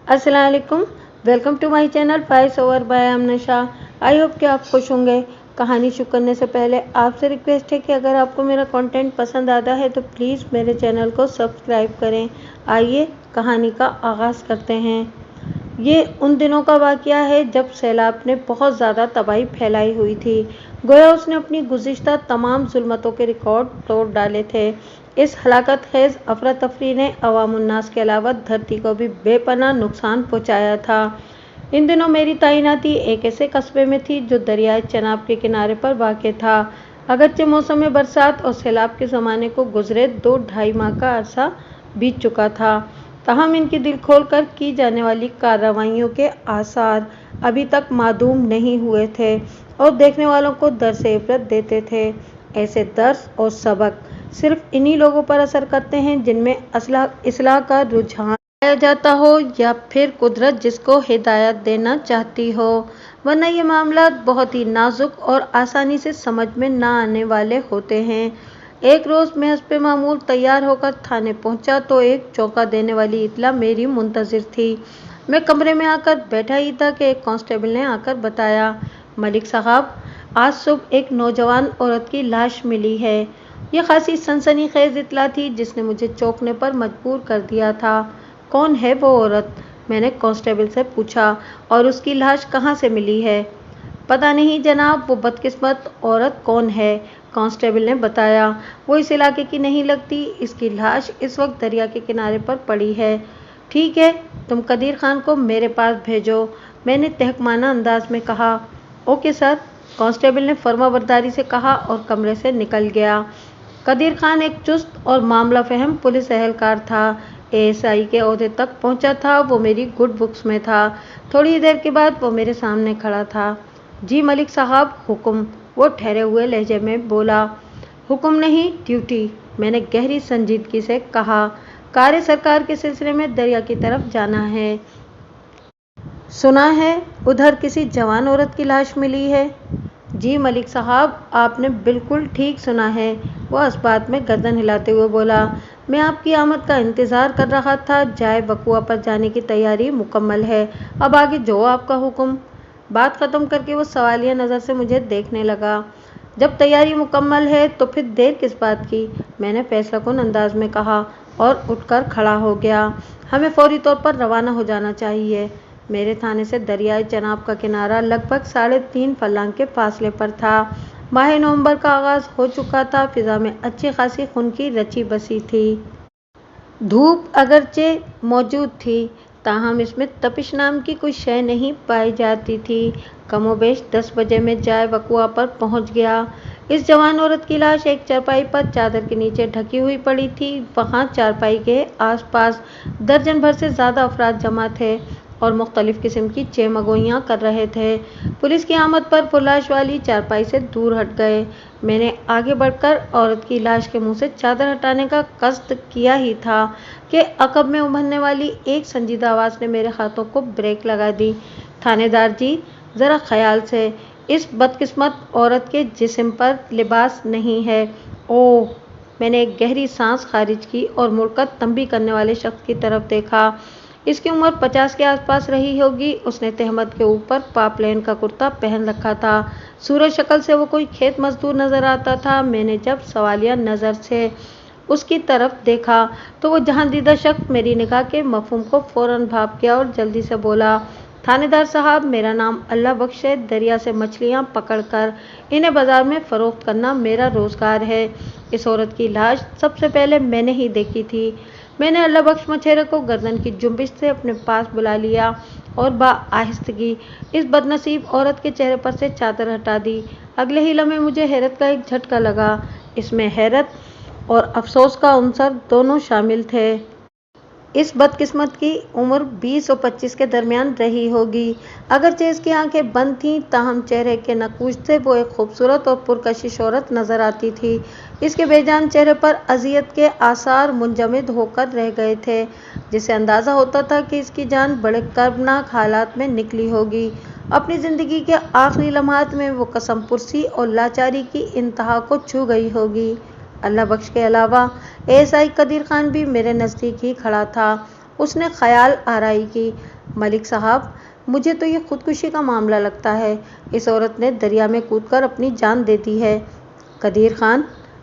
अस्सलाम वालेकुम। Welcome to my channel voice over by Amansha. I hope कि आप खुश होंगे। कहानी शुरू करने से पहले आपसे रिक्वेस्ट है कि अगर आपको मेरा कंटेंट पसंद आता है तो प्लीज़ मेरे चैनल को सब्सक्राइब करें। आइए कहानी का आगाज़ करते हैं। ये उन दिनों का वाक़या है जब सैलाब ने बहुत ज़्यादा तबाही फैलाई हुई थी। गोया उसने अपनी गुज़िश्ता तमाम ज़ुल्मतों के रिकॉर्ड तोड़ डाले थे। इस हलाकत खेज़ अफरा तफरी ने अवामुन्नास के अलावा धरती को भी बेपनाह नुकसान पहुँचाया था। इन दिनों मेरी तैनाती एक ऐसे कस्बे में थी जो दरियाए चनाब के किनारे पर वाक़ था। अगरचे मौसम बरसात और सैलाब के ज़माने को गुज़रे 2-2.5 माह का अरसा बीत चुका था, ताहम इनकी दिल खोल कर की जाने वाली कार्रवाइयों के आसार अभी तक मादूम नहीं हुए थे और देखने वालों को दर्स इबरत देते थे। ऐसे दर्स और सबक सिर्फ इन्हीं लोगों पर असर करते हैं जिनमें इस्लाह का रुझान पाया जाता हो या फिर कुदरत जिसको हिदायत देना चाहती हो, वरना ये मामला बहुत ही नाजुक और आसानी से समझ में ना आने वाले होते हैं। एक रोज़ मैं हस्बे मामूल तैयार होकर थाने पहुंचा तो एक चौंका देने वाली इत्तला मेरी मुंतज़िर थी। मैं कमरे में आकर बैठा ही था कि एक कांस्टेबल ने आकर बताया, मलिक साहब, आज सुबह एक नौजवान औरत की लाश मिली है। यह खासी सनसनीखेज इत्तला थी जिसने मुझे चौंकने पर मजबूर कर दिया था। कौन है वो औरत? मैंने कांस्टेबल से पूछा। और उसकी लाश कहाँ से मिली है? पता नहीं जनाब, वो बदकिस्मत औरत कौन है? कांस्टेबल ने बताया। वो इस इलाके की नहीं लगती। इसकी लाश इस वक्त दरिया के किनारे पर पड़ी है। ठीक है, तुम कदीर खान को मेरे पास भेजो, मैंने तहकमाना अंदाज में कहा। ओके सर, कांस्टेबल ने फर्माबरदारी से कहा और कमरे से निकल गया। कदीर खान एक चुस्त और मामला फहम पुलिस एहलकार था। एएसआई के ओहदे तक पहुंचा था। वो मेरी गुड बुक्स में था। थोड़ी देर के बाद वो मेरे सामने खड़ा था। जी मलिक साहब, हुक्म, वो ठहरे हुए लहजे में बोला। हुक्म नहीं, ड्यूटी, मैंने गहरी संजीदगी से कहा। कार्य सरकार के सिलसिले में दरिया की तरफ जाना है। सुना है उधर किसी जवान औरत की लाश मिली है। जी मलिक साहब, आपने बिल्कुल ठीक सुना है, वह इस बात में गर्दन हिलाते हुए बोला। मैं आपकी आमद का इंतज़ार कर रहा था। जाए बकुआ पर जाने की तैयारी मुकम्मल है। अब आगे जो आपका हुक्म। बात ख़त्म करके वो सवालिया नज़र से मुझे देखने लगा। जब तैयारी मुकम्मल है तो फिर देर किस बात की, मैंने फैसलाकुन अंदाज में कहा और उठकर खड़ा हो गया। हमें फौरी तौर पर रवाना हो जाना चाहिए। मेरे थाने से दरियाए चनाब का किनारा लगभग 3.5 फर्लांग के फासले पर था। माह नवंबर का आगाज़ हो चुका था। फिज़ा में अच्छी खासी खुन की रची बसी थी। धूप अगरचे मौजूद थी, ताहम इसमें तपिश नाम की कोई शय नहीं पाई जाती थी। कमोबेश 10 बजे में जाए वकुआ पर पहुंच गया। इस जवान औरत की लाश एक चारपाई पर चादर के नीचे ढकी हुई पड़ी थी। वहां चारपाई के आसपास दर्जन भर से ज़्यादा अफराद जमा थे और मुख्तलिफ किस्म की चेमगोइयाँ कर रहे थे। पुलिस की आमद पर वो लाश वाली चारपाई से दूर हट गए। मैंने आगे बढ़कर औरत की लाश के मुंह से चादर हटाने का कस्द किया ही था कि अकब में उभरने वाली एक संजीदा आवाज़ ने मेरे हाथों को ब्रेक लगा दी। थानेदार जी, ज़रा ख्याल से, इस बदकिस्मत औरत के जिस्म पर लिबास नहीं है। ओह, मैंने एक गहरी सांस खारिज की और मुड़कर तंबी करने वाले शख्स की तरफ देखा। इसकी उम्र 50 के आसपास रही होगी। उसने तहमद के ऊपर पापलेन का कुर्ता पहन रखा था। सूरज शक्ल से वो कोई खेत मजदूर नजर आता था। मैंने जब सवालिया नज़र से उसकी तरफ देखा तो वो जहांदीदा शख्स मेरी निगाह के मफहूम को फौरन भाप गया और जल्दी से बोला, थानेदार साहब, मेरा नाम अल्लाह बख्श है। दरिया से मछलियाँ पकड़कर इन्हें बाजार में फ़रोख्त करना मेरा रोज़गार है। इस औरत की लाश सबसे पहले मैंने ही देखी थी। मैंने अल्लाह बख्श मछेरे को गर्दन की जुम्बिश से अपने पास बुला लिया और बाआहिस्तगी इस बदनसीब औरत के चेहरे पर से चादर हटा दी। अगले ही लम्हे मुझे हैरत का एक झटका लगा। इसमें हैरत और अफसोस का अंसर दोनों शामिल थे। इस बदकिस्मत की उम्र 20 और 25 के दरमियान रही होगी। अगरचे इसकी आंखें बंद थीं, ताहम चेहरे के नकूश से वो एक खूबसूरत और पुरकशिश औरत नजर आती थी। इसके बेजान चेहरे पर अजियत के आसार मुंजमद होकर रह गए थे, जिससे अंदाज़ा होता था कि इसकी जान बड़े कर्बनाक हालात में निकली होगी। अपनी ज़िंदगी के आखिरी लम्हात में वो कसम पुरसी और लाचारी की इंतहा को छू गई होगी। अल्लाह बख्श के अलावा एएसआई कदीर खान भी मेरे नज़दीक ही खड़ा था। اس نے خیال آرائی کی۔ ملک صاحب، مجھے تو یہ خودکشی کا معاملہ لگتا ہے۔ اس عورت نے دریا میں کود کر اپنی جان دے دی ہے۔ قدیر خان،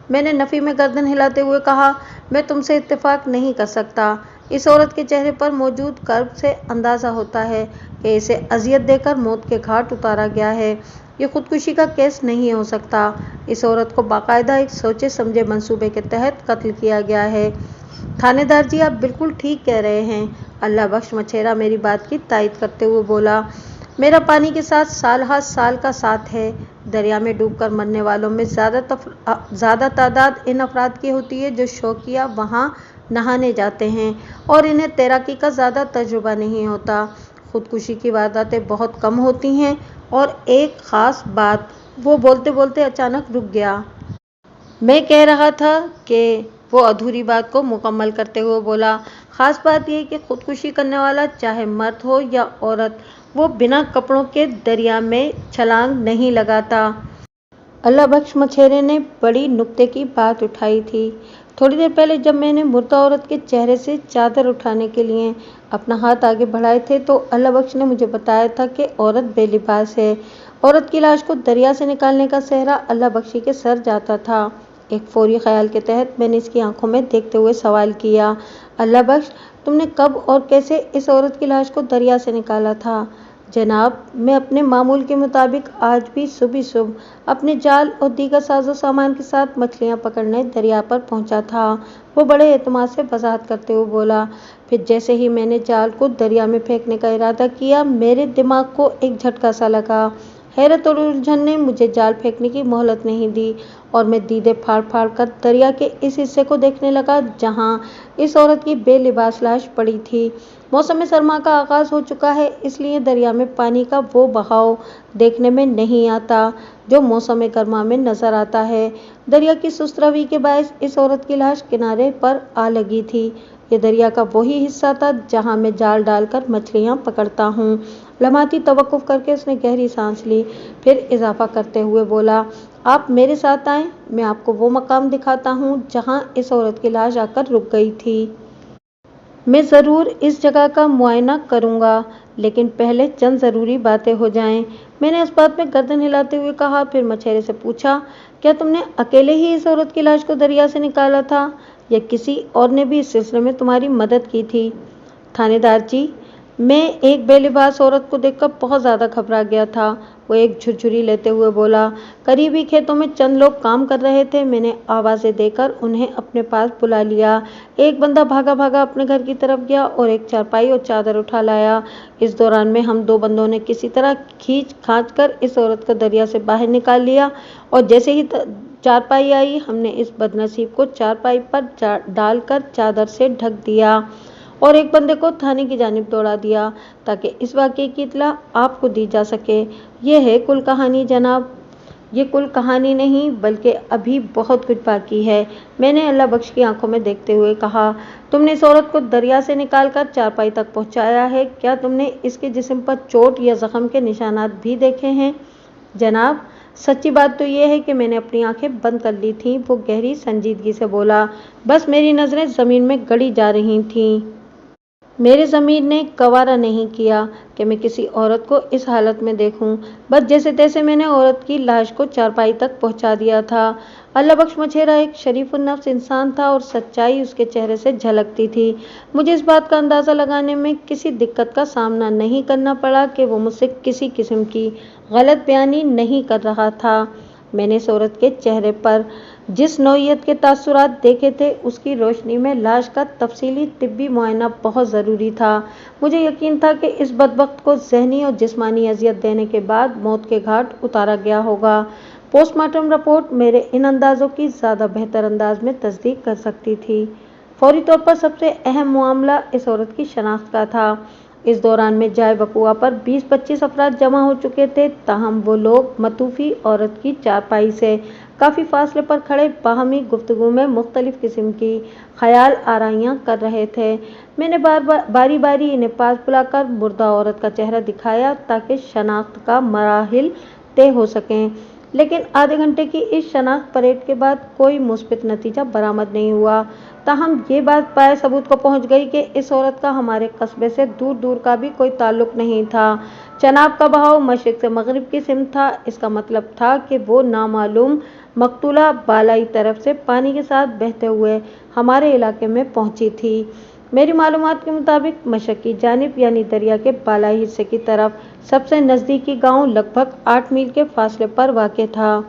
میں نے نفی میں گردن ہلاتے ہوئے کہا، میں تم سے اتفاق نہیں کر سکتا۔ اس عورت کے چہرے پر موجود کرب سے اندازہ ہوتا ہے کہ اسے اذیت دے کر موت کے گھاٹ اتارا گیا ہے۔ یہ خودکشی کا کیس نہیں ہو سکتا۔ اس عورت کو باقاعدہ ایک سوچے سمجھے منصوبے کے تحت قتل کیا گیا ہے۔ تھانے دار جی، آپ بالکل ٹھیک کہہ رہے ہیں، اللہ بخش مچھیرا میری بات کی تائید کرتے ہوئے بولا۔ میرا پانی کے ساتھ سال ہا سال کا ساتھ ہے۔ دریا میں ڈوب کر مرنے والوں میں زیادہ تعداد ان افراد کی ہوتی ہے جو شوقیہ وہاں نہانے جاتے ہیں اور انہیں تیراکی کا زیادہ تجربہ نہیں ہوتا۔ خودکشی کی وارداتیں بہت کم ہوتی ہیں۔ اور ایک خاص بات، وہ بولتے بولتے اچانک رک گیا۔ میں کہہ رہا تھا کہ وہ ادھوری بات کو مکمل کرتے ہوئے بولا، خاص بات یہ کہ خودکشی کرنے والا چاہے مرد ہو یا عورت، وہ بنا کپڑوں کے دریا میں چھلانگ نہیں لگاتا۔ اللہ بخش مچھیرے نے بڑی نکتے کی بات اٹھائی تھی۔ تھوڑی دیر پہلے جب میں نے مردہ عورت کے چہرے سے چادر اٹھانے کے لیے اپنا ہاتھ آگے بڑھائے تھے تو اللہ بخش نے مجھے بتایا تھا کہ عورت بے لباس ہے۔ عورت کی لاش کو دریا سے نکالنے کا سہرا اللہ بخشی کے سر جاتا تھا۔ ایک فوری خیال کے تحت میں نے اس کی آنکھوں میں دیکھتے ہوئے سوال کیا، اللہ بخش، تم نے کب اور کیسے اس عورت کی لاش کو دریا سے نکالا تھا؟ جناب، میں اپنے معمول کے مطابق آج بھی صبح اپنے جال اور دیگر ساز و سامان کے ساتھ مچھلیاں پکڑنے دریا پر پہنچا تھا، وہ بڑے اعتماد سے وضاحت کرتے ہوئے بولا۔ پھر جیسے ہی میں نے جال کو دریا میں پھینکنے کا ارادہ کیا، میرے دماغ کو ایک جھٹکا سا لگا۔ حیرت اور الجھن نے مجھے جال پھینکنے کی مہلت نہیں دی اور میں دیدے پھاڑ پھاڑ کر دریا کے اس حصے کو دیکھنے لگا جہاں اس عورت کی بے لباس لاش پڑی تھی۔ موسم سرما کا آغاز ہو چکا ہے، اس لیے دریا میں پانی کا وہ بہاؤ دیکھنے میں نہیں آتا جو موسم گرما میں نظر آتا ہے۔ دریا کی سست روی کے باعث اس عورت کی لاش کنارے پر آ لگی تھی۔ یہ دریا کا وہی حصہ تھا جہاں میں جال ڈال کر مچھلیاں پکڑتا ہوں۔ لمحاتی توقف کر کے اس نے گہری سانس لی، پھر اضافہ کرتے ہوئے بولا، آپ میرے ساتھ آئیں، میں آپ کو وہ مقام دکھاتا ہوں جہاں اس عورت کی لاش آ کر رک گئی تھی۔ میں ضرور اس جگہ کا معائنہ کروں گا، لیکن پہلے چند ضروری باتیں ہو جائیں۔ میں نے اس بات میں گردن ہلاتے ہوئے کہا، پھر مچھیرے سے پوچھا، کیا تم نے اکیلے ہی اس عورت کی لاش کو دریا سے نکالا تھا یا کسی اور نے بھی اس سلسلے میں تمہاری مدد کی تھی؟ تھانے دار جی، میں ایک بے لباس عورت کو دیکھ کر بہت زیادہ گھبرا گیا تھا، وہ ایک جھرجھری لیتے ہوئے بولا۔ قریبی کھیتوں میں چند لوگ کام کر رہے تھے، میں نے آوازیں دے کر انہیں اپنے پاس بلا لیا۔ ایک بندہ بھاگا بھاگا اپنے گھر کی طرف گیا اور ایک چارپائی اور چادر اٹھا لایا۔ اس دوران میں ہم دو بندوں نے کسی طرح کھینچ کھانچ کر اس عورت کو دریا سے باہر نکال لیا اور جیسے ہی چارپائی آئی، ہم نے اس بد نصیب کو چارپائی پر ڈال کر چادر سے ڈھک دیا اور ایک بندے کو تھانے کی جانب دوڑا دیا تاکہ اس واقعے کی اطلاع آپ کو دی جا سکے۔ یہ ہے کل کہانی جناب۔ یہ کل کہانی نہیں بلکہ ابھی بہت کچھ باقی ہے، میں نے اللہ بخش کی آنکھوں میں دیکھتے ہوئے کہا۔ تم نے اس عورت کو دریا سے نکال کر چارپائی تک پہنچایا ہے، کیا تم نے اس کے جسم پر چوٹ یا زخم کے نشانات بھی دیکھے ہیں؟ جناب، سچی بات تو یہ ہے کہ میں نے اپنی آنکھیں بند کر لی تھیں، وہ گہری سنجیدگی سے بولا، بس میری نظریں زمین میں گڑی جا رہی تھیں۔ میرے ضمیر نے گوارا نہیں کیا کہ میں کسی عورت کو اس حالت میں دیکھوں، بس جیسے تیسے میں نے عورت کی لاش کو چارپائی تک پہنچا دیا تھا۔ اللہ بخش مچھیرا ایک شریف النفس انسان تھا اور سچائی اس کے چہرے سے جھلکتی تھی۔ مجھے اس بات کا اندازہ لگانے میں کسی دقت کا سامنا نہیں کرنا پڑا کہ وہ مجھ سے کسی قسم کی غلط بیانی نہیں کر رہا تھا۔ میں نے اس عورت کے چہرے پر جس نوعیت کے تاثرات دیکھے تھے، اس کی روشنی میں لاش کا تفصیلی طبی معائنہ بہت ضروری تھا۔ مجھے یقین تھا کہ اس بدبخت کو ذہنی اور جسمانی اذیت دینے کے بعد موت کے گھاٹ اتارا گیا ہوگا۔ پوسٹ مارٹم رپورٹ میرے ان اندازوں کی زیادہ بہتر انداز میں تصدیق کر سکتی تھی۔ فوری طور پر سب سے اہم معاملہ اس عورت کی شناخت کا تھا۔ اس دوران میں جائے وقوع پر 20-25 افراد جمع ہو چکے تھے، تاہم وہ لوگ متوفی عورت کی چارپائی سے کافی فاصلے پر کھڑے باہمی گفتگو میں مختلف قسم کی خیال آرائیاں کر رہے تھے۔ میں نے باری باری انہیں پاس بلا کر مردہ عورت کا چہرہ دکھایا تاکہ شناخت کا مراحل طے ہو سکیں۔ लेकिन आधे घंटे की इस शनाख्त परेड के बाद कोई मुस्बित नतीजा बरामद नहीं हुआ। ताहम ये बात पाए सबूत को पहुंच गई कि इस औरत का हमारे कस्बे से दूर दूर का भी कोई ताल्लुक नहीं था। चनाब का बहाव मशरिक से मगरिब की सिमत था। इसका मतलब था कि वो नामालूम मकतूला बालाई तरफ से पानी के साथ बहते हुए हमारे इलाके में पहुंची थी। मेरी मालूमात के मुताबिक मशरकी जानिब यानी दरिया के बालाई हिस्से की तरफ सबसे नज़दीकी गांव लगभग 8 मील के फासले पर वाक़ था।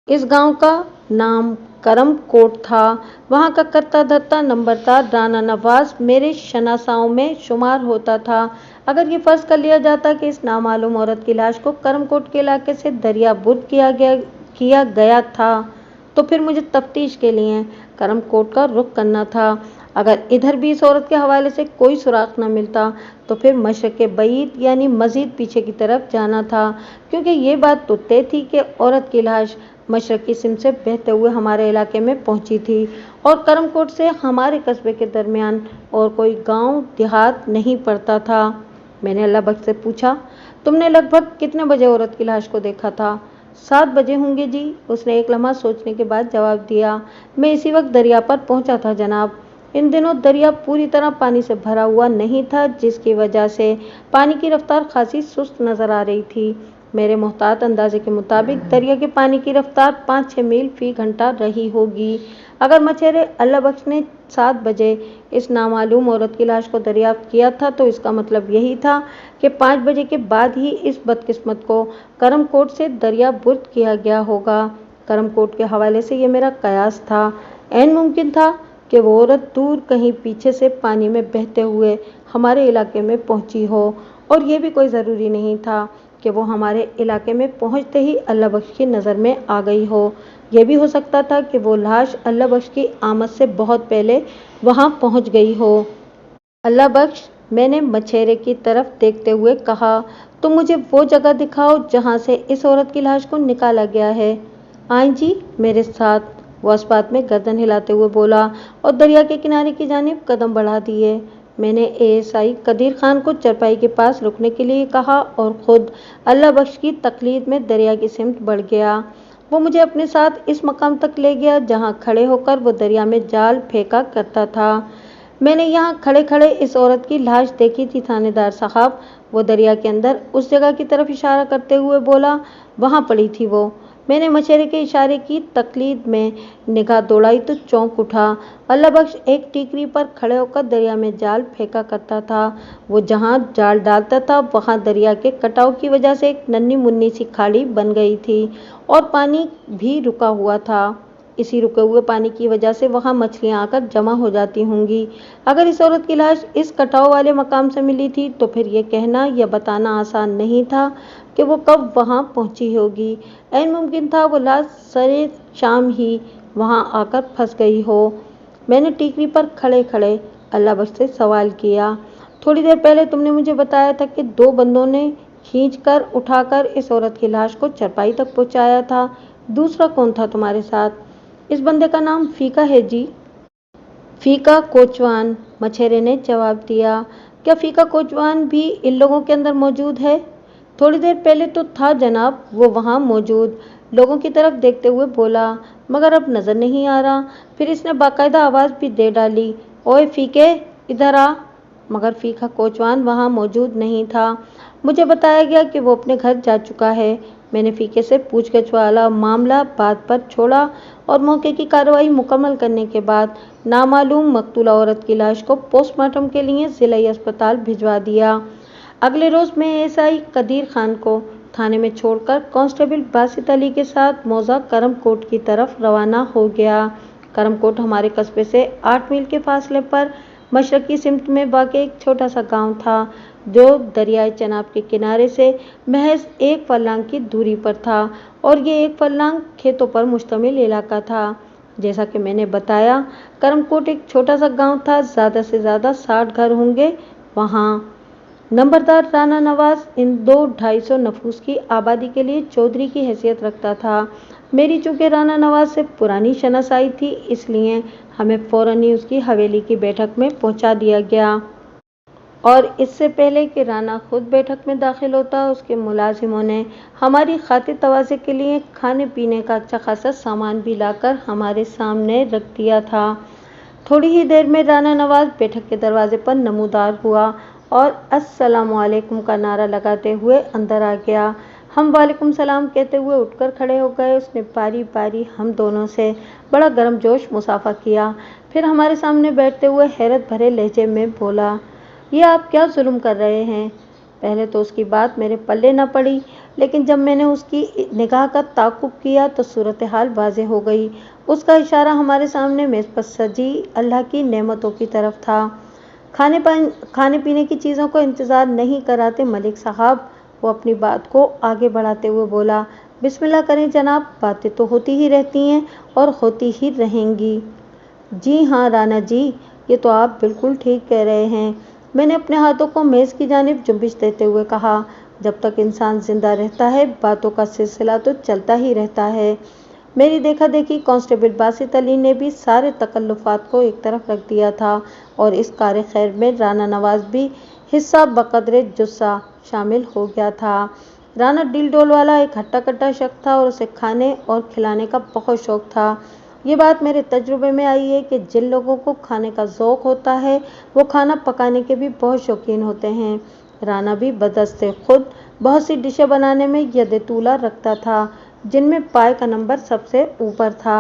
इस गांव का नाम करम कोट था। वहां का करता धरता नंबरदार राना नवाज मेरे शनासाओं में शुमार होता था। अगर ये फर्ज कर लिया जाता कि इस नामालूम औरत की लाश को करम कोट के इलाके से दरिया बुर्द किया गया था तो फिर मुझे तफ्तीश के लिए करम कोट का रुख करना था। अगर इधर भी इस औरत के हवाले से कोई सुराग न मिलता तो फिर मशरक़ बईद यानी मज़ीद पीछे की तरफ जाना था, क्योंकि ये बात तो तय थी कि औरत की लाश मशरक़ी सिमत से बहते हुए हमारे इलाके में पहुंची थी और करमकोट से हमारे कस्बे के दरमियान और कोई गांव देहात नहीं पड़ता था। मैंने अल्लाह बख्श से पूछा, तुमने लगभग कितने बजे औरत की लाश को देखा था? 7 बजे होंगे जी, उसने एक लम्हा सोचने के बाद जवाब दिया। मैं इसी वक्त दरिया पर पहुंचा था जनाब। इन दिनों दरिया पूरी तरह पानी से भरा हुआ नहीं था, जिसकी वजह से पानी की रफ्तार खासी सुस्त नजर आ रही थी। मेरे मोहतात अंदाजे के मुताबिक दरिया के पानी की रफ्तार 5-6 मील फी घंटा रही होगी। अगर मछेरे अल्लाह बख्श ने 7 बजे इस नामालूम औरत की लाश को दरियाफ्त किया था तो इसका मतलब यही था कि 5 बजे के बाद ही इस बदकिस्मत को करमकोट से दरिया बुर्द किया गया होगा। करमकोट के हवाले से ये मेरा कयास था। ऐन मुमकिन था कि वो औरत दूर कहीं पीछे से पानी में बहते हुए हमारे इलाके में पहुंची हो, और ये भी कोई ज़रूरी नहीं था कि वो हमारे इलाके में पहुंचते ही अल्लाह बख्श की नज़र में आ गई हो। यह भी हो सकता था कि वो लाश अल्लाह बख्श की आमद से बहुत पहले वहां पहुंच गई हो। अल्लाह बख्श, मैंने मछेरे की तरफ देखते हुए कहा, तो मुझे वो जगह दिखाओ जहां से इस औरत की लाश को निकाला गया है। आए जी मेरे साथ, वो इस बात में गर्दन हिलाते हुए बोला और दरिया के किनारे की जानिब कदम बढ़ा दिए। मैंने एएसआई कदीर खान को चरपाई के पास रुकने के लिए कहा और ख़ुद अल्लाह बख्श की तकलीद में दरिया की सिमत बढ़ गया। वो मुझे अपने साथ इस मकाम तक ले गया जहां खड़े होकर वो दरिया में जाल फेंका करता था। मैंने यहाँ खड़े खड़े इस औरत की लाश देखी थी थानेदार साहब, वो दरिया के अंदर उस जगह की तरफ इशारा करते हुए बोला, वहाँ पड़ी थी वो। मैंने मछेरे के इशारे की तकलीद में निगाह दौड़ाई तो चौंक उठा। अल्लाह बख्श एक टीकरी पर खड़े होकर दरिया में जाल फेंका करता था। वो जहाँ जाल डालता था वहाँ दरिया के कटाव की वजह से एक नन्ही मुन्नी सी खाड़ी बन गई थी और पानी भी रुका हुआ था। इसी रुके हुए पानी की वजह से वहाँ मछलियाँ आकर जमा हो जाती होंगी। अगर इस औरत की लाश इस कटाव वाले मकाम से मिली थी तो फिर ये कहना या बताना आसान नहीं था कि वो कब वहाँ पहुँची होगी। ऐन मुमकिन था वो लाश सरे शाम ही वहाँ आकर फंस गई हो। मैंने टीकरी पर खड़े खड़े अल्लाह बख्श से सवाल किया, थोड़ी देर पहले तुमने मुझे बताया था कि 2 बंदों ने खींचकर उठाकर इस औरत की लाश को चरपाई तक पहुँचाया था। दूसरा कौन था तुम्हारे साथ? इस बंदे का नाम फीका है जी। फीका कोचवान, मछेरे ने जवाब दिया। क्या फीका कोचवान भी इन लोगों के अंदर मौजूद है? थोड़ी देर पहले तो था जनाब, वो वहाँ मौजूद, लोगों की तरफ देखते हुए बोला, मगर अब नज़र नहीं आ रहा। फिर इसने बाकायदा आवाज़ भी दे डाली, ओए फीके इधर आ। मगर फीका कोचवान वहाँ मौजूद नहीं था। मुझे बताया गया कि वो अपने घर जा चुका है। मैंने फीके से पूछगछ वाला मामला बात पर छोड़ा और मौके की कार्रवाई मुकम्मल करने के बाद नामालूम मकतूला औरत की लाश को पोस्टमार्टम के लिए ज़िला अस्पताल भिजवा दिया। अगले रोज़ मैं एएसआई कदीर खान को थाने में छोड़कर कांस्टेबल बासित अली के साथ मौजा करमकोट की तरफ रवाना हो गया। करमकोट हमारे कस्बे से 8 मील के फासले पर मशरकी सिमत में वाक़े एक छोटा सा गांव था जो दरियाए चनाब के किनारे से महज 1 फरलांग की दूरी पर था, और ये 1 फरलांग खेतों पर मुश्तमिल इलाका था। जैसा कि मैंने बताया, करमकोट एक छोटा सा गांव था, ज़्यादा से ज़्यादा 60 घर होंगे वहाँ। नंबरदार राना नवाज इन 200-250 नफूस की आबादी के लिए चौधरी की हैसियत रखता था। मेरी चूँकि राना नवाज से पुरानी शनासाई थी, इसलिए हमें फ़ौरन ही उसकी हवेली की बैठक में पहुँचा दिया गया। اور اس سے پہلے کہ رانا خود بیٹھک میں داخل ہوتا، اس کے ملازموں نے ہماری خاطر تواضع کے لیے کھانے پینے کا اچھا خاصا سامان بھی لا کر ہمارے سامنے رکھ دیا تھا۔ تھوڑی ہی دیر میں رانا نواز بیٹھک کے دروازے پر نمودار ہوا اور السلام علیکم کا نعرہ لگاتے ہوئے اندر آ گیا۔ ہم وعلیکم السلام کہتے ہوئے اٹھ کر کھڑے ہو گئے۔ اس نے باری باری ہم دونوں سے بڑا گرم جوش مصافحہ کیا، پھر ہمارے سامنے بیٹھتے ہوئے حیرت بھرے لہجے میں بولا، یہ آپ کیا ظلم کر رہے ہیں؟ پہلے تو اس کی بات میرے پلے نہ پڑی، لیکن جب میں نے اس کی نگاہ کا تعاقب کیا تو صورتحال واضح ہو گئی۔ اس کا اشارہ ہمارے سامنے میز پر سجی اللہ کی نعمتوں کی طرف تھا۔ کھانے پینے کی چیزوں کو انتظار نہیں کراتے ملک صاحب، وہ اپنی بات کو آگے بڑھاتے ہوئے بولا، بسم اللہ کریں جناب، باتیں تو ہوتی ہی رہتی ہیں اور ہوتی ہی رہیں گی۔ جی ہاں رانا جی، یہ تو آپ بالکل ٹھیک کہہ رہے ہیں، میں نے اپنے ہاتھوں کو میز کی جانب جنبش دیتے ہوئے کہا، جب تک انسان زندہ رہتا ہے باتوں کا سلسلہ تو چلتا ہی رہتا ہے۔ میری دیکھا دیکھی کانسٹیبل باسط علی نے بھی سارے تکلفات کو ایک طرف رکھ دیا تھا اور اس کار خیر میں رانا نواز بھی حصہ بقدر جثہ شامل ہو گیا تھا۔ رانا ڈیل ڈول والا ایک ہٹا کٹا شخص تھا اور اسے کھانے اور کھلانے کا بہت شوق تھا۔ یہ بات میرے تجربے میں آئی ہے کہ جن لوگوں کو کھانے کا ذوق ہوتا ہے وہ کھانا پکانے کے بھی بہت شوقین ہوتے ہیں۔ رانا بھی بدست خود بہت سی ڈشیں بنانے میں ید طولہ رکھتا تھا، جن میں پائے کا نمبر سب سے اوپر تھا۔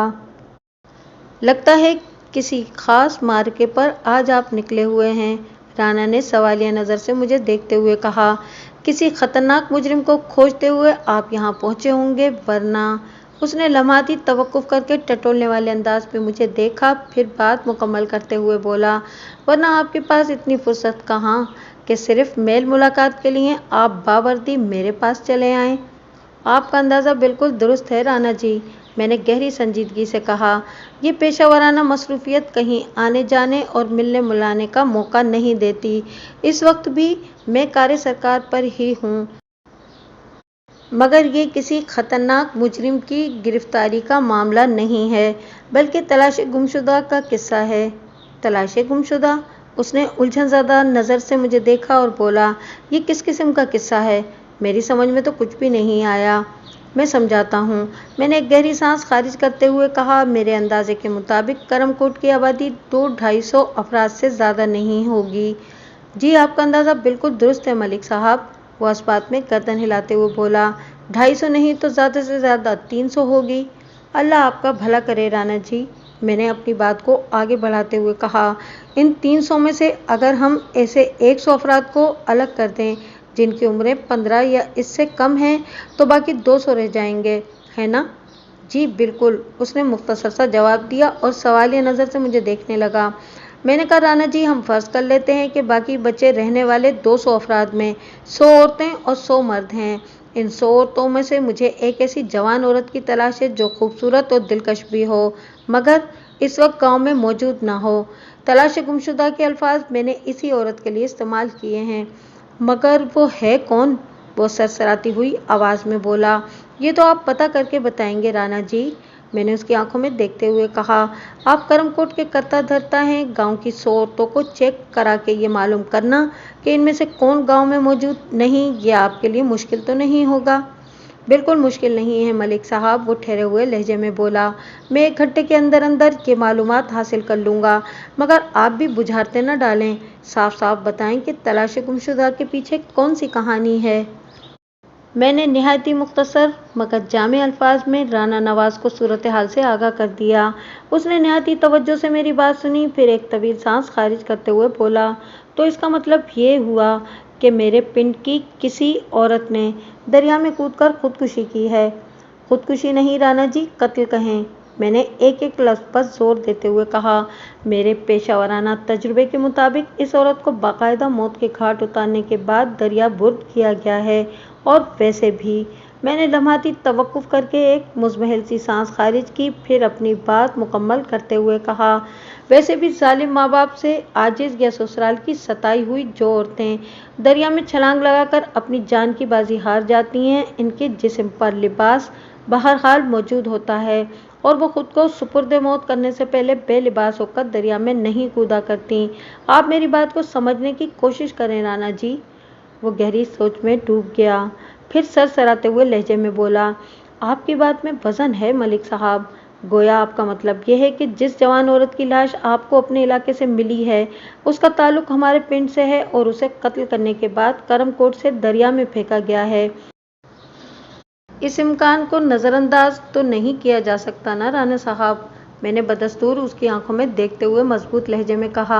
لگتا ہے کسی خاص معرکے پر آج آپ نکلے ہوئے ہیں؟ رانا نے سوالیہ نظر سے مجھے دیکھتے ہوئے کہا، کسی خطرناک مجرم کو کھوجتے ہوئے آپ یہاں پہنچے ہوں گے، ورنہ؟ اس نے لمحاتی توقف کر کے ٹٹولنے والے انداز میں مجھے دیکھا، پھر بات مکمل کرتے ہوئے بولا، ورنہ آپ کے پاس اتنی فرصت کہاں کہ صرف میل ملاقات کے لیے آپ باوردی میرے پاس چلے آئیں؟ آپ کا اندازہ بالکل درست ہے رانا جی، میں نے گہری سنجیدگی سے کہا، یہ پیشہ ورانہ مصروفیت کہیں آنے جانے اور ملنے ملانے کا موقع نہیں دیتی۔ اس وقت بھی میں کار سرکار پر ہی ہوں، مگر یہ کسی خطرناک مجرم کی گرفتاری کا معاملہ نہیں ہے، بلکہ تلاش گمشدہ کا قصہ ہے۔ تلاش گمشدہ؟ اس نے الجھن زدہ نظر سے مجھے دیکھا اور بولا، یہ کس قسم کا قصہ ہے؟ میری سمجھ میں تو کچھ بھی نہیں آیا۔ میں سمجھاتا ہوں، میں نے ایک گہری سانس خارج کرتے ہوئے کہا، میرے اندازے کے مطابق کرم کوٹ کی آبادی 200-250 افراد سے زیادہ نہیں ہوگی۔ جی آپ کا اندازہ بالکل درست ہے ملک صاحب، وہ اس بات میں گردن ہلاتے ہوئے بولا، 250 نہیں تو زیادہ سے زیادہ 300 ہوگی۔ اللہ آپ کا بھلا کرے رانا جی، میں نے اپنی بات کو آگے بڑھاتے ہوئے کہا، ان 300 میں سے اگر ہم ایسے 100 افراد کو الگ کر دیں جن کی عمریں 15 یا اس سے کم ہیں تو باقی 200 رہ جائیں گے، ہے نا؟ جی بالکل، اس نے مختصر سا جواب دیا اور سوالیہ نظر سے مجھے دیکھنے لگا۔ میں نے کہا، رانا جی ہم فرض کر لیتے ہیں کہ باقی بچے رہنے والے 200 افراد میں 100 عورتیں اور 100 مرد ہیں۔ ان 100 عورتوں میں سے مجھے ایک ایسی جوان عورت کی تلاش ہے جو خوبصورت اور دلکش بھی ہو، مگر اس وقت گاؤں میں موجود نہ ہو۔ تلاش گمشدہ کے الفاظ میں نے اسی عورت کے لیے استعمال کیے ہیں۔ مگر وہ ہے کون؟ وہ سرسراتی ہوئی آواز میں بولا، یہ تو آپ پتہ کر کے بتائیں گے رانا جی، میں نے اس کی آنکھوں میں دیکھتے ہوئے کہا، آپ کرم کوٹ کے کرتا دھرتا ہیں، گاؤں کی 100 عورتوں کو چیک کرا کے یہ معلوم کرنا کہ ان میں سے کون گاؤں میں موجود نہیں، یہ آپ کے لیے مشکل تو نہیں ہوگا؟ بالکل مشکل نہیں ہے ملک صاحب، وہ ٹھہرے ہوئے لہجے میں بولا، میں 1 گھنٹے کے اندر اندر یہ معلومات حاصل کر لوں گا، مگر آپ بھی بجھارتیں نہ ڈالیں، صاف صاف بتائیں کہ تلاش گمشدہ کے پیچھے کون سی کہانی ہے۔ میں نے نہایت ہی مختصر مگر جامع الفاظ میں رانا نواز کو صورتحال سے آگاہ کر دیا۔ اس نے نہایت ہی توجہ سے میری بات سنی، پھر ایک طویل سانس خارج کرتے ہوئے بولا، تو اس کا مطلب یہ ہوا کہ میرے پنڈ کی کسی عورت نے دریا میں کود کر خودکشی کی ہے؟ خودکشی نہیں رانا جی، قتل کہیں، میں نے ایک ایک لفظ پر زور دیتے ہوئے کہا۔ میرے پیشہ ورانہ تجربے کے مطابق اس عورت کو باقاعدہ موت کے گھاٹ اتارنے کے بعد دریا برد کیا گیا ہے، اور ویسے بھی، میں نے لمحاتی توقف کر کے ایک مضمحل سی سانس خارج کی، پھر اپنی بات مکمل کرتے ہوئے کہا، ویسے بھی ظالم ماں باپ سے عاجز یا سسرال کی ستائی ہوئی جو عورتیں دریا میں چھلانگ لگا کر اپنی جان کی بازی ہار جاتی ہیں، ان کے جسم پر لباس بہرحال موجود ہوتا ہے और वो खुद को सुपुर्द मौत करने से पहले बेलिबास होकर दरिया में नहीं कूदा करती। आप मेरी बात को समझने की कोशिश करें राणा जी। वो गहरी सोच में डूब गया, फिर सरसराते हुए लहजे में बोला, आपकी बात में वजन है मलिक साहब। गोया आपका मतलब यह है कि जिस जवान औरत की लाश आपको अपने इलाके से मिली है, उसका ताल्लुक हमारे पिंड से है और उसे कत्ल करने के बाद करमकोट से दरिया में फेंका गया है। इस इम्कान को नज़रअंदाज तो नहीं किया जा सकता ना राणा साहब। मैंने बदस्तूर उसकी आंखों में देखते हुए मजबूत लहजे में कहा,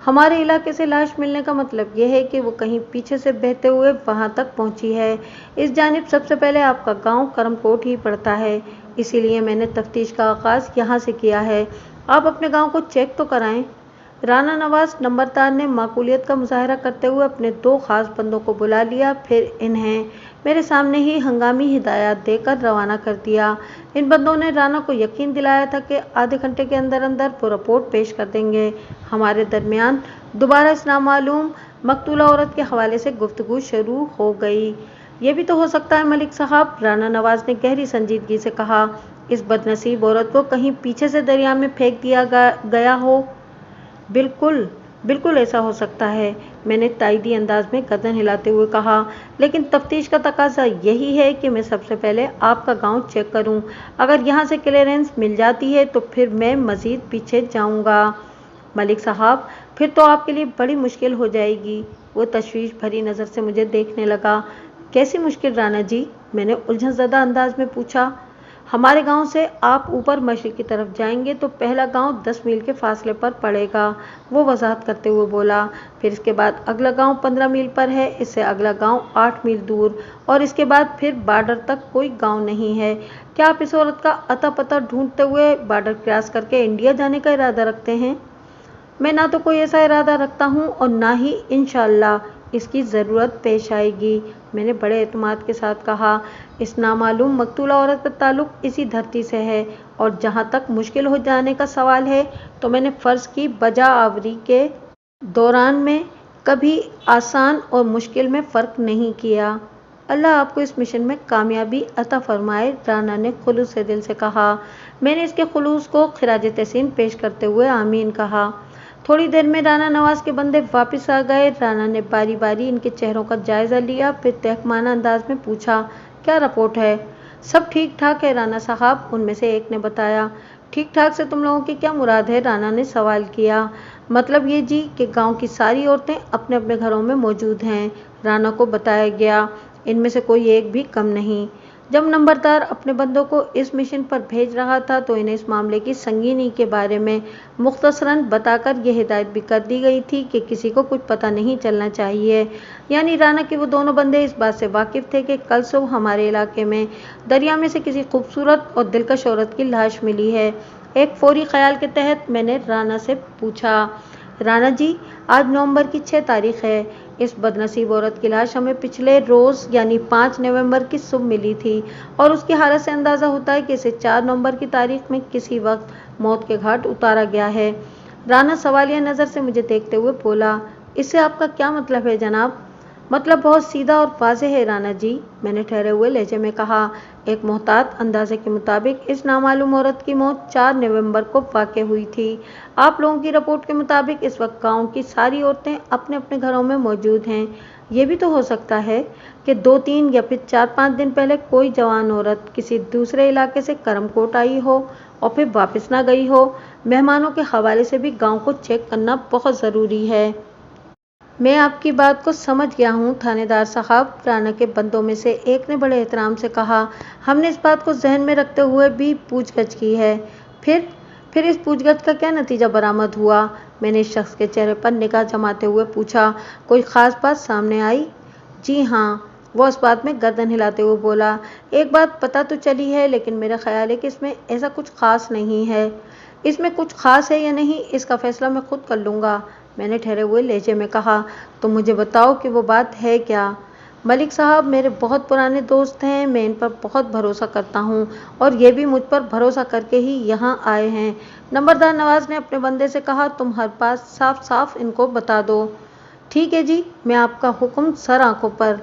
हमारे इलाके से लाश मिलने का मतलब यह है कि वो कहीं पीछे से बहते हुए वहां तक पहुंची है। इस जानिब सबसे पहले आपका गांव करमकोट ही पड़ता है, इसीलिए मैंने तफ्तीश का आगाज यहाँ से किया है। आप अपने गाँव को चेक तो कराएं। राणा नवाज नंबरदार ने माकूलियत का मुजाहरा करते हुए अपने 2 खास बंदों को बुला लिया, फिर इन्हें मेरे सामने ही हंगामी हिदायत देकर रवाना कर दिया। इन बंदों ने राणा को यकीन दिलाया था कि आधे घंटे के अंदर अंदर वो रिपोर्ट पेश कर देंगे। हमारे दरमियान दोबारा इस नामालूम मकतूला औरत के हवाले से गुफ्तगू शुरू हो गई। ये भी तो हो सकता है मलिक साहब, राणा नवाज ने गहरी संजीदगी से कहा, इस बदनसीब औरत को कहीं पीछे से दरिया में फेंक दिया गया हो। बिल्कुल बिल्कुल ऐसा हो सकता है, मैंने ताइदी अंदाज में गर्दन हिलाते हुए कहा, लेकिन तफ्तीश का तकाजा यही है कि मैं सबसे पहले आपका गांव चेक करूं। अगर यहां से क्लियरेंस मिल जाती है तो फिर मैं मजीद पीछे जाऊंगा। मलिक साहब, फिर तो आपके लिए बड़ी मुश्किल हो जाएगी। वो तशवीश भरी नज़र से मुझे देखने लगा। कैसी मुश्किल राणा जी? मैंने उलझनज़दा अंदाज में पूछा। हमारे गांव से आप ऊपर मशरिक की तरफ जाएंगे तो पहला गांव 10 मील के फासले पर पड़ेगा, वो वजाहत करते हुए बोला। फिर इसके बाद अगला गांव 15 मील पर है, इससे अगला गांव 8 मील दूर, और इसके बाद फिर बॉर्डर तक कोई गांव नहीं है। क्या आप इस औरत का अता पता ढूंढते हुए बॉर्डर क्रॉस करके इंडिया जाने का इरादा रखते हैं? मैं ना तो कोई ऐसा इरादा रखता हूँ और ना ही इंशाअल्लाह इसकी ज़रूरत पेश आएगी, मैंने बड़े एतमाद के साथ कहा। इस नामालूम मकतूला औरत का ताल्लुक इसी धरती से है, और जहाँ तक मुश्किल हो जाने का सवाल है तो मैंने फ़र्ज़ की बजा आवरी के दौरान में कभी आसान और मुश्किल में फ़र्क नहीं किया। अल्लाह आपको इस मिशन में कामयाबी अता फरमाए, राना ने खुलूस से दिल से कहा। मैंने इसके खुलूस को खिराज तहसीन पेश करते हुए आमीन कहा। थोड़ी देर में राना नवाज के बंदे वापस आ गए। राना ने बारी बारी इनके चेहरों का जायजा लिया, फिर तहकमाना अंदाज में पूछा, क्या रिपोर्ट है? सब ठीक ठाक है राना साहब, उनमें से एक ने बताया। ठीक ठाक से तुम लोगों की क्या मुराद है? राना ने सवाल किया। मतलब ये जी कि गांव की सारी औरतें अपने अपने घरों में मौजूद हैं, राना को बताया गया, इनमें से कोई एक भी कम नहीं। जब नंबरदार अपने बंदों को इस मिशन पर भेज रहा था तो इन्हें इस मामले की संगीनी के बारे में मुख्तसरन बताकर यह हिदायत भी कर दी गई थी कि किसी को कुछ पता नहीं चलना चाहिए। यानी राना के वो दोनों बंदे इस बात से वाकिफ थे कि कल सुबह हमारे इलाके में दरिया में से किसी खूबसूरत और दिलकश औरत की लाश मिली है। एक फौरी ख्याल के तहत मैंने राना से पूछा, राना जी, आज नवंबर की 6 तारीख है। इस बदनसीब औरत की लाश हमें पिछले रोज़ यानी 5 नवंबर की सुबह मिली थी, और उसकी हालत से अंदाज़ा होता है कि इसे 4 नवंबर की तारीख में किसी वक्त मौत के घाट उतारा गया है। राना सवालिया नज़र से मुझे देखते हुए बोला, इससे आपका क्या मतलब है जनाब? मतलब बहुत सीधा और वाज़ेह है राना जी, मैंने ठहरे हुए लहजे में कहा। एक मोहतात अंदाजे के मुताबिक इस नामालूम औरत की मौत 4 नवंबर को वाक़ हुई थी। आप लोगों की रिपोर्ट के मुताबिक इस वक्त गांव की सारी औरतें अपने अपने घरों में मौजूद हैं। ये भी तो हो सकता है कि 2-3 या फिर 4-5 दिन पहले कोई जवान औरत किसी दूसरे इलाके से करमकोट आई हो और फिर वापस ना गई हो। मेहमानों के हवाले से भी गाँव को चेक करना बहुत ज़रूरी है। मैं आपकी बात को समझ गया हूँ थानेदार साहब, राना के बंदों में से एक ने बड़े एहतराम से कहा। हमने इस बात को जहन में रखते हुए भी पूछगछ की है। फिर इस पूछगछ का क्या नतीजा बरामद हुआ? मैंने इस शख्स के चेहरे पर निगाह जमाते हुए पूछा। कोई ख़ास बात सामने आई? जी हाँ, वो इस बात में गर्दन हिलाते हुए बोला। एक बात पता तो चली है, लेकिन मेरा ख्याल है कि इसमें ऐसा कुछ ख़ास नहीं है। इसमें कुछ ख़ास है या नहीं, इसका फ़ैसला मैं खुद कर लूँगा, मैंने ठहरे हुए लहजे में कहा। तो मुझे बताओ कि वो बात है क्या? मलिक साहब, मेरे बहुत पुराने दोस्त हैं, मैं इन पर बहुत भरोसा करता हूँ, और ये भी मुझ पर भरोसा करके ही यहाँ आए हैं। नंबरदार नवाज ने अपने बंदे से कहा, तुम हर बात साफ साफ इनको बता दो। ठीक है जी, मैं आपका हुक्म सर आंखों पर।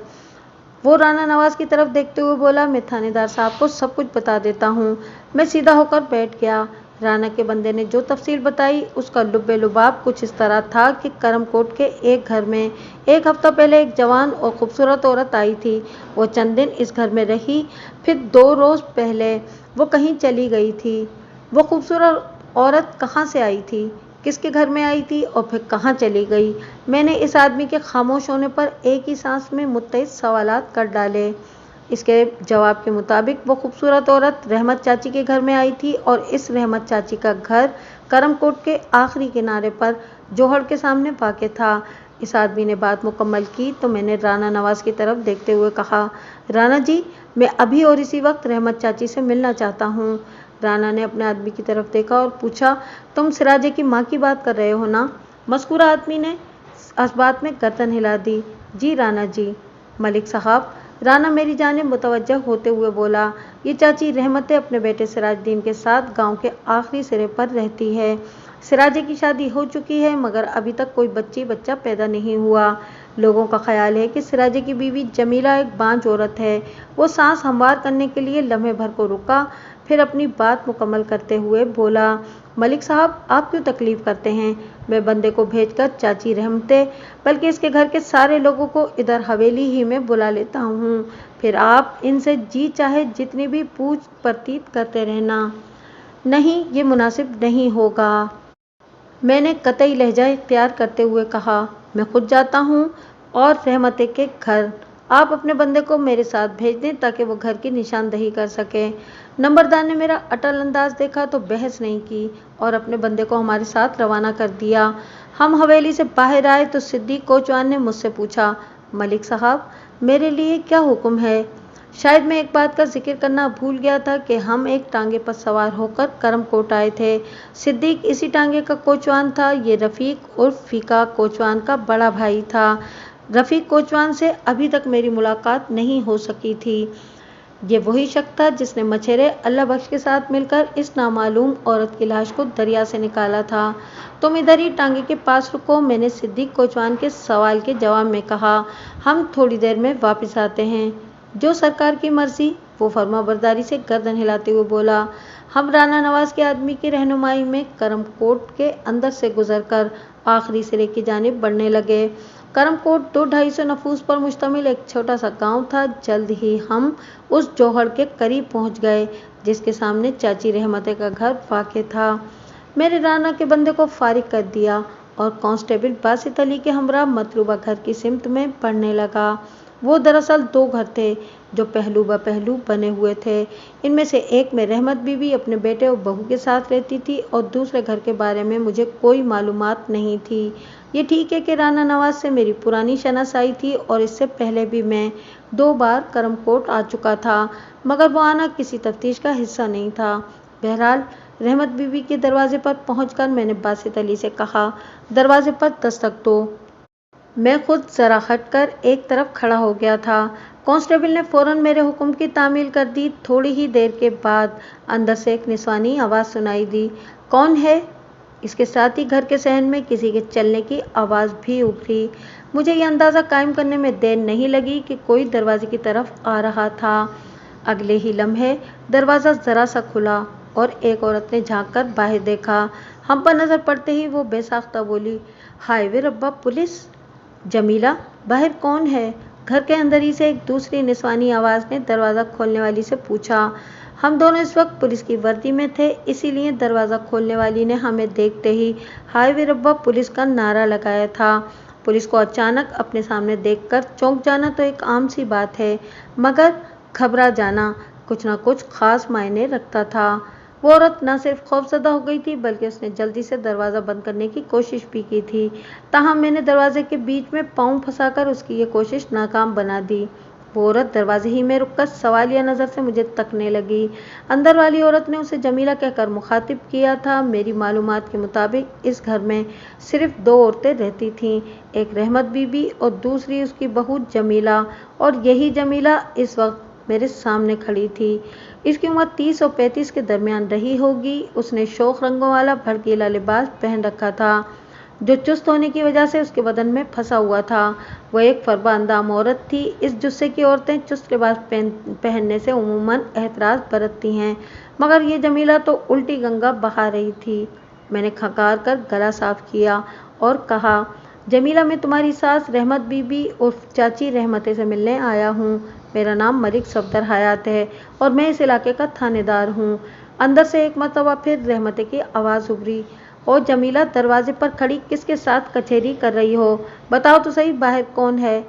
वो राना नवाज की तरफ देखते हुए बोला, मैं थानेदार साहब को सब कुछ बता देता हूँ। मैं सीधा होकर बैठ गया। राना के बंदे ने जो तफसील बताई उसका लुब्बे लुबाब कुछ इस तरह था कि करमकोट के एक घर में एक हफ्ता पहले एक जवान और खूबसूरत औरत आई थी। वो चंद दिन इस घर में रही, फिर 2 रोज़ पहले वो कहीं चली गई थी। वो खूबसूरत औरत कहाँ से आई थी, किसके घर में आई थी और फिर कहाँ चली गई? मैंने इस आदमी के खामोश होने पर एक ही सांस में मुत्तईद सवालात कर डाले। इसके जवाब के मुताबिक वो खूबसूरत औरत रहमत चाची के घर में आई थी और इस रहमत चाची का घर करमकोट के आखिरी किनारे पर जोहड़ के सामने वाक़ था। इस आदमी ने बात मुकम्मल की तो मैंने राना नवाज की तरफ देखते हुए कहा, राना जी, मैं अभी और इसी वक्त रहमत चाची से मिलना चाहता हूँ। राना ने अपने आदमी की तरफ देखा और पूछा, तुम सिराजे की माँ की बात कर रहे हो ना? मज़कूरा आदमी ने इस बात में गर्दन हिला दी। जी राना जी। मलिक साहब, राना मेरी जानिब मुतवज्जह होते हुए बोला, ये चाची रहमतें अपने बेटे सिराजुद्दीन के साथ गांव के आखिरी सिरे पर रहती है। सिराजे की शादी हो चुकी है मगर अभी तक कोई बच्चा पैदा नहीं हुआ। लोगों का ख्याल है कि सिराजे की बीवी जमीला एक बांझ औरत है। वो सांस हमवार करने के लिए लम्हे भर को रुका, फिर अपनी बात मुकम्मल करते हुए बोला, मलिक साहब, आप क्यों तकलीफ़ करते हैं? मैं बंदे को भेजकर चाची रहमतें बल्कि इसके घर के सारे लोगों को इधर हवेली ही में बुला लेता हूँ। फिर आप इनसे जी चाहे जितनी भी पूछ परतीत करते रहना। नहीं, ये मुनासिब नहीं होगा। मैंने कतई लहजा इख्तियार करते हुए कहा, मैं खुद जाता हूँ और रहमतें के घर। आप अपने बंदे को मेरे साथ भेज दें ताकि वो घर की निशानदही कर सके। नंबरदार ने मेरा अटल अंदाज देखा तो बहस नहीं की और अपने बंदे को हमारे साथ रवाना कर दिया। हम हवेली से बाहर आए तो सिद्दीक कोचवान ने मुझसे पूछा, मलिक साहब, मेरे लिए क्या हुक्म है? शायद मैं एक बात का जिक्र करना भूल गया था कि हम एक टांगे पर सवार होकर करमकोट आए थे। सिद्दीक इसी टांगे का कोचवान था। ये रफ़ीक उर्फ फीका कोचवान का बड़ा भाई था। रफ़ीक कोचवान से अभी तक मेरी मुलाकात नहीं हो सकी थी। ये वही शख्स था जिसने मछेरे अल्लाह बख्श के साथ मिलकर इस नामालूम औरत की लाश को दरिया से निकाला था। तुम इधर ही टांगे के पास रुको, मैंने सिद्दीक कोचवान के सवाल के जवाब में कहा। हम थोड़ी देर में वापस आते हैं। जो सरकार की मर्जी, वो फर्माबरदारी से गर्दन हिलाते हुए बोला। हम राना नवाज के आदमी की रहनुमाई में करमकोट के अंदर से गुजरकर आखिरी सिरे की जानिब बढ़ने लगे। करमकोट 200-250 नफूस पर मुश्तमिल एक छोटा सा गांव था। जल्द ही हम उस जोहड़ के करीब पहुंच गए जिसके सामने चाची रहमतें का घर वाक़ था। मेरे राना के बंदे को फारिग कर दिया और कांस्टेबल बासित अली के हमरा मतलूबा घर की सिमत में बढ़ने लगा। वो दरअसल 2 घर थे जो पहलू ब पहलू बने हुए थे। इनमें से एक में रहमत बीवी अपने बेटे और बहू के साथ रहती थी और दूसरे घर के बारे में मुझे कोई मालूमात नहीं थी। ये ठीक है कि राना नवाज से मेरी पुरानी शनासाई थी और इससे पहले भी मैं 2 बार करमकोट आ चुका था मगर वो आना किसी तफ्तीश का हिस्सा नहीं था। बहरहाल रहमत बीवी के दरवाजे पर पहुंचकर मैंने बासित अली से कहा, दरवाजे पर दस्तक दो। मैं खुद जरा हटकर एक तरफ खड़ा हो गया था। कांस्टेबल ने फौरन मेरे हुक्म की तामील कर दी। थोड़ी ही देर के बाद अंदर से एक निस्वानी आवाज़ सुनाई दी, कौन है? इसके साथ ही घर के सहन में किसी के चलने की आवाज़ भी उभरी। मुझे ये अंदाज़ा कायम करने में देर नहीं लगी कि कोई दरवाजे की तरफ आ रहा था। अगले ही लम्हे दरवाज़ा ज़रा सा खुला और एक औरत ने झांक कर बाहर देखा। हम पर नज़र पड़ते ही वो बेसाख्ता बोली, हाय वे रब्बा, पुलिस! जमीला, बाहर कौन है? घर के अंदर ही से एक दूसरी निस्वानी आवाज़ ने दरवाज़ा खोलने वाली से पूछा। हम दोनों इस वक्त पुलिस की वर्दी में थे, इसीलिए दरवाज़ा खोलने वाली ने हमें देखते ही हाय वे रब्बा पुलिस का नारा लगाया था। पुलिस को अचानक अपने सामने देखकर चौंक जाना तो एक आम सी बात है, मगर घबरा जाना कुछ न कुछ खास मायने रखता था। वो औरत न सिर्फ खौफज़दा हो गई थी बल्कि उसने जल्दी से दरवाज़ा बंद करने की कोशिश भी की थी। ताहम मैंने दरवाजे के बीच में पाँव फंसाकर उसकी ये कोशिश नाकाम बना दी। वो औरत दरवाजे ही में रुककर सवालिया नज़र से मुझे तकने लगी। अंदर वाली औरत ने उसे जमीला कहकर मुखातिब किया था। मेरी मालूमात के मुताबिक इस घर में सिर्फ 2 औरतें रहती थीं, एक रहमत बीबी और दूसरी उसकी बहू जमीला, और यही जमीला इस वक्त मेरे सामने खड़ी थी। इसकी उम्र 30 और 35 के दरमियान रही होगी। उसने शोख रंगों वाला भड़कीला लिबास पहन रखा था। जो चुस्त होने की वजह से उसके बदन में फंसा हुआ था। वह एक फरबा-अंदाम औरत थी। इस जुस्से की औरतें चुस्त लिबास पहनने से उमूमन एहतराज बरतती हैं, मगर ये जमीला तो उल्टी गंगा बहा रही थी। मैंने खंगार कर गला साफ किया और कहा, जमीला, मैं तुम्हारी सास रहमत बीबी उर्फ चाची रहमते से मिलने आया हूँ। मेरा नाम मलिक सफदर हयात है और मैं इस इलाके का थानेदार हूँ। अंदर से एक मरतबा फिर रहमते की आवाज़ उभरी, और जमीला, दरवाजे पर खड़ी किसके साथ कचहरी कर रही हो? बताओ तो सही, बाहर कौन है?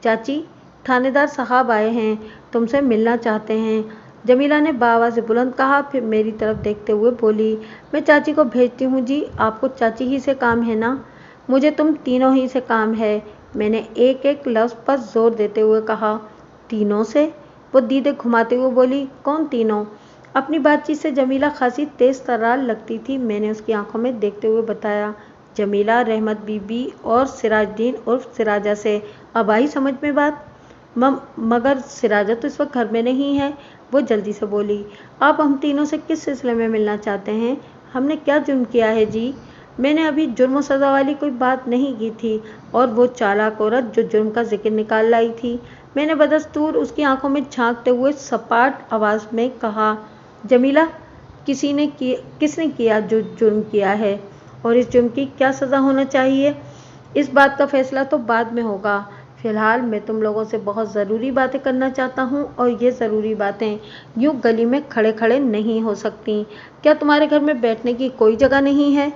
चाची, थानेदार साहब आए हैं, तुमसे मिलना चाहते हैं, जमीला ने बाआवाज़ बुलंद कहा। फिर मेरी तरफ देखते हुए बोली, मैं चाची को भेजती हूँ जी, आपको चाची ही से काम है ना? मुझे तुम तीनों ही से काम है, मैंने एक एक लफ्ज़ पर जोर देते हुए कहा। तीनों से? वो दीदे घुमाते हुए बोली, कौन तीनों? अपनी बातचीत से जमीला खासी तेज तर्रार लगती थी। मैंने उसकी आंखों में देखते हुए बताया, जमीला, रहमत बीबी और सिराजुद्दीन उर्फ सिराजा से। अब आई समझ में बात? मगर सिराजा तो इस वक्त घर में नहीं है, वो जल्दी से बोली। आप हम तीनों से किस सिलसिले में मिलना चाहते हैं? हमने क्या जुर्म किया है जी? मैंने अभी जुर्म सज़ा वाली कोई बात नहीं की थी, और वो चालाक औरत जो जुर्म का जिक्र निकाल लाई थी। मैंने बदस्तूर उसकी आंखों में झांकते हुए सपाट आवाज़ में कहा, जमीला, किसने किया जो जुर्म किया है, और इस जुर्म की क्या सज़ा होना चाहिए? इस बात का फैसला तो बाद में होगा। फ़िलहाल मैं तुम लोगों से बहुत ज़रूरी बातें करना चाहता हूँ, और ये ज़रूरी बातें यूँ गली में खड़े खड़े नहीं हो सकती। क्या तुम्हारे घर में बैठने की कोई जगह नहीं है?